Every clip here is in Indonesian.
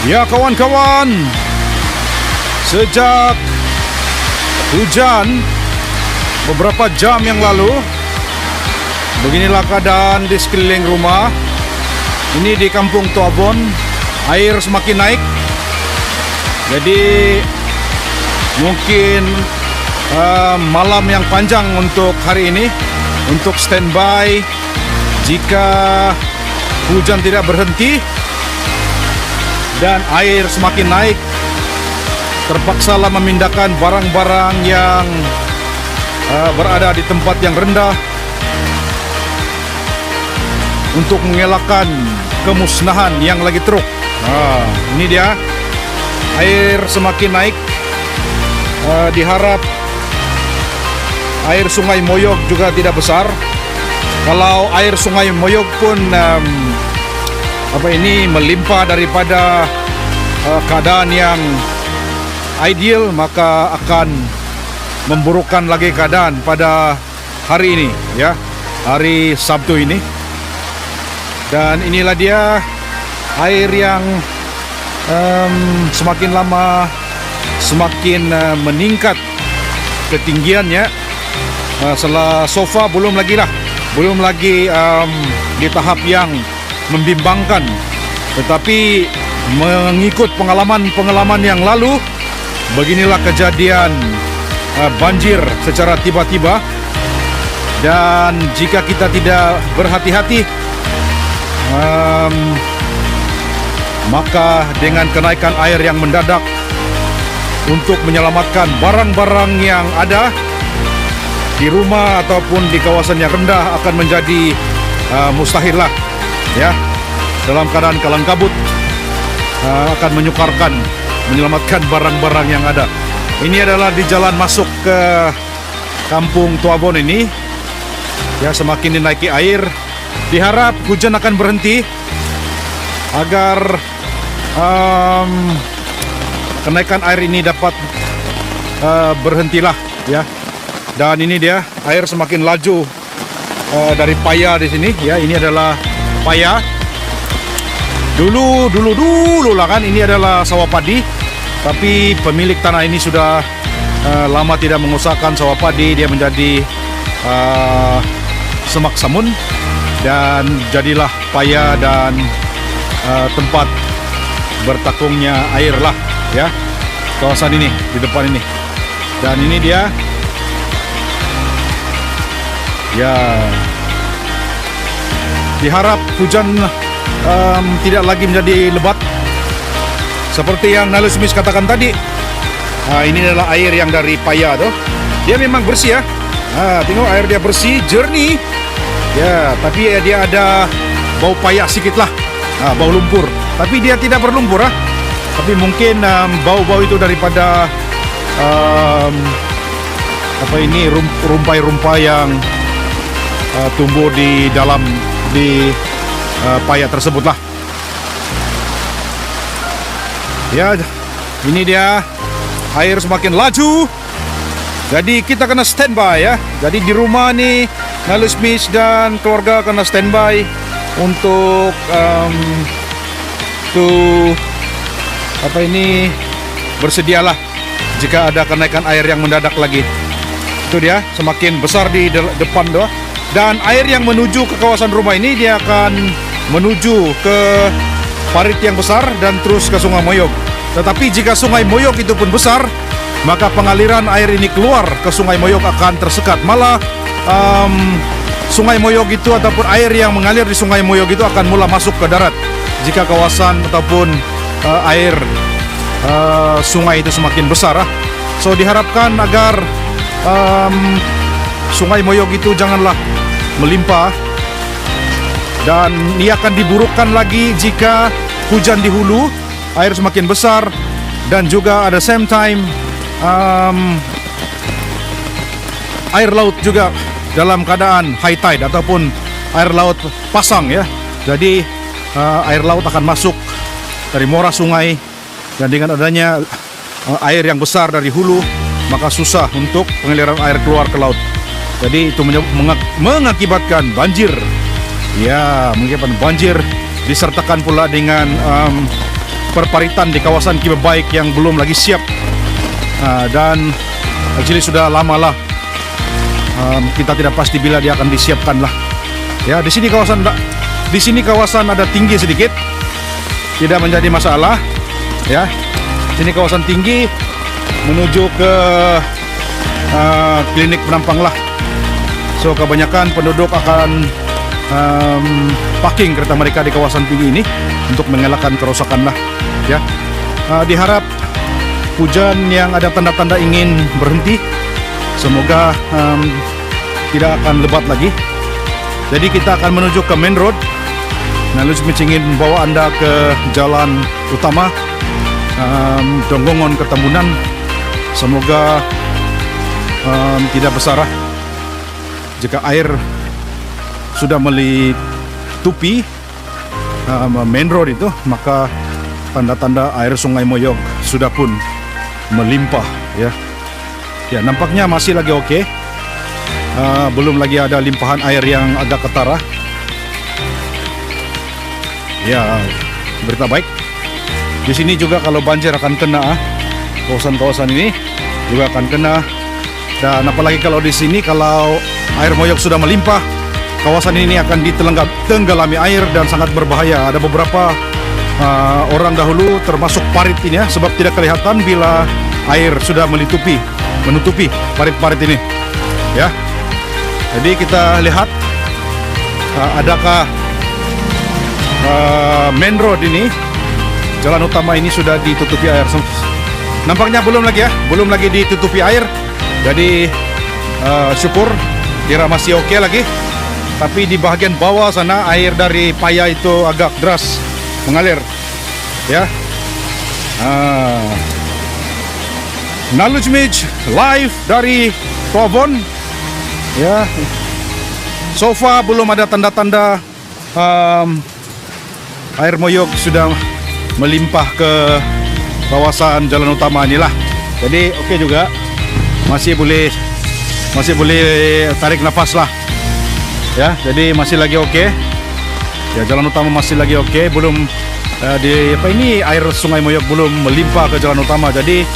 Ya kawan-kawan, sejak hujan beberapa jam yang lalu, beginilah keadaan di sekeliling rumah. Ini di Kampung Tuabon, air semakin naik. Jadi mungkin malam yang panjang untuk hari ini, untuk standby jika hujan tidak berhenti dan air semakin naik. Terpaksalah memindahkan barang-barang yang berada di tempat yang rendah untuk mengelakkan kemusnahan yang lagi teruk. Ini dia, air semakin naik. Diharap air Sungai Moyog juga tidak besar. Kalau air Sungai Moyog pun melimpah daripada keadaan yang ideal, maka akan memburukkan lagi keadaan pada hari ini, ya, hari Sabtu ini. Dan inilah dia air yang semakin lama semakin meningkat ketinggiannya. So far belum lagi di tahap yang membimbangkan, tetapi mengikut pengalaman yang lalu, beginilah kejadian banjir secara tiba-tiba. Dan jika kita tidak berhati-hati, maka dengan kenaikan air yang mendadak, untuk menyelamatkan barang-barang yang ada di rumah ataupun di kawasan yang rendah akan menjadi mustahil lah, ya. Dalam keadaan kalang kabut, akan menyukarkan menyelamatkan barang-barang yang ada. Ini adalah di jalan masuk ke Kampung Tuabon ini, ya. Semakin dinaiki air, diharap hujan akan berhenti agar kenaikan air ini dapat berhentilah, ya. Dan ini dia, air semakin laju dari paya di sini, ya. Ini adalah paya. Dulu lah kan, ini adalah sawah padi. Tapi pemilik tanah ini sudah lama tidak mengusahakan sawah padi. Dia menjadi semak samun, dan jadilah paya dan tempat bertakungnya air lah, ya, kawasan ini di depan ini. Dan ini dia, ya, diharap hujan tidak lagi menjadi lebat seperti yang Nalus Smith katakan tadi. Ini adalah air yang dari paya tuh. Dia memang bersih, ya. Tengok air dia bersih, jernih, ya. Tapi dia ada bau paya sedikit lah, bau lumpur. Tapi dia tidak berlumpur, tapi mungkin bau-bau itu daripada rumpai-rumpai yang tumbuh di dalam paya tersebut lah. Ya, ini dia, air semakin laju. Jadi kita kena standby, ya. Jadi di rumah nih, Nalus Smith dan keluarga kena standby untuk bersedialah jika ada kenaikan air yang mendadak lagi. Itu dia, semakin besar di depan doa. Dan air yang menuju ke kawasan rumah ini, dia akan menuju ke parit yang besar dan terus ke Sungai Moyog. Tetapi jika Sungai Moyog itu pun besar, maka pengaliran air ini keluar ke Sungai Moyog akan tersekat. Malah Sungai Moyog itu ataupun air yang mengalir di Sungai Moyog itu akan mula masuk ke darat jika kawasan ataupun air sungai itu semakin besar. So diharapkan agar Sungai Moyog itu janganlah melimpah, dan ia akan diburukkan lagi jika hujan di hulu, air semakin besar, dan juga ada same time air laut juga dalam keadaan high tide ataupun air laut pasang, ya. Jadi air laut akan masuk dari muara sungai, dan dengan adanya air yang besar dari hulu, maka susah untuk pengaliran air keluar ke laut. Jadi itu mengakibatkan banjir. Ya, mengakibatkan banjir, disertakan pula dengan perparitan di kawasan Kibabaik yang belum lagi siap. Dan actually sudah lama lah. Kita tidak pasti bila dia akan disiapkan lah. Ya, di sini kawasan ada tinggi sedikit, tidak menjadi masalah. Ya, sini kawasan tinggi menuju ke klinik penampang lah. So kebanyakan penduduk akan parking kereta mereka di kawasan tinggi ini untuk mengelakkan kerosakan lah. Ya, diharap hujan yang ada tanda-tanda ingin berhenti, semoga tidak akan lebat lagi. Jadi kita akan menuju ke main road. Nalus ingin membawa anda ke jalan utama Donggongon Kertambunan. Semoga tidak besar jika air sudah melitupi main road itu, maka tanda-tanda air Sungai Moyog sudah pun melimpah. Ya, nampaknya masih lagi oke. Belum lagi ada limpahan air yang agak ketara. Ya, berita baik. Di sini juga kalau banjir akan kena, kawasan-kawasan ini juga akan kena. Dan apalagi kalau di sini, kalau air Moyog sudah melimpah, kawasan ini akan ditenggelami air dan sangat berbahaya. Ada beberapa orang dahulu termasuk parit ini ya, sebab tidak kelihatan bila air sudah menutupi parit-parit ini. Ya, jadi kita lihat adakah main road ini, jalan utama ini sudah ditutupi air. Nampaknya belum lagi ditutupi air. Jadi syukur kira masih oke lagi. Tapi di bahagian bawah sana air dari paya itu agak deras mengalir. Ya. Nalujmij live dari Tuabon. Ya. So far belum ada tanda-tanda air Moyog sudah melimpah ke kawasan jalan utama inilah. Jadi oke juga, masih boleh tarik nafas lah. Ya, jadi masih lagi oke. Ya, jalan utama masih lagi oke. Belum air Sungai Moyog belum melimpah ke jalan utama. Jadi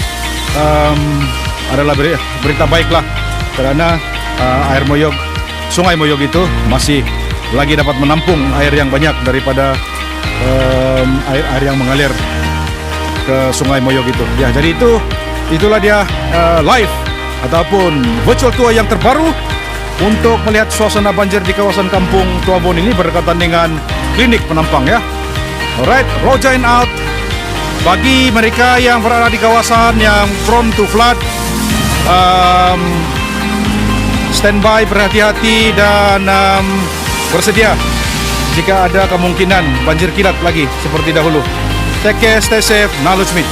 adalah berita baik lah, karena air Moyog, Sungai Moyog itu masih lagi dapat menampung air yang banyak daripada air yang mengalir ke Sungai Moyog itu. Ya, jadi itulah dia live ataupun virtual tour yang terbaru untuk melihat suasana banjir di kawasan kampung Tuabon ini berdekatan dengan klinik penampang ya. Alright, Rojain out. Bagi mereka yang berada di kawasan yang prone to flood, standby, berhati-hati dan bersedia jika ada kemungkinan banjir kilat lagi seperti dahulu. Take care, stay safe, Nalujmij.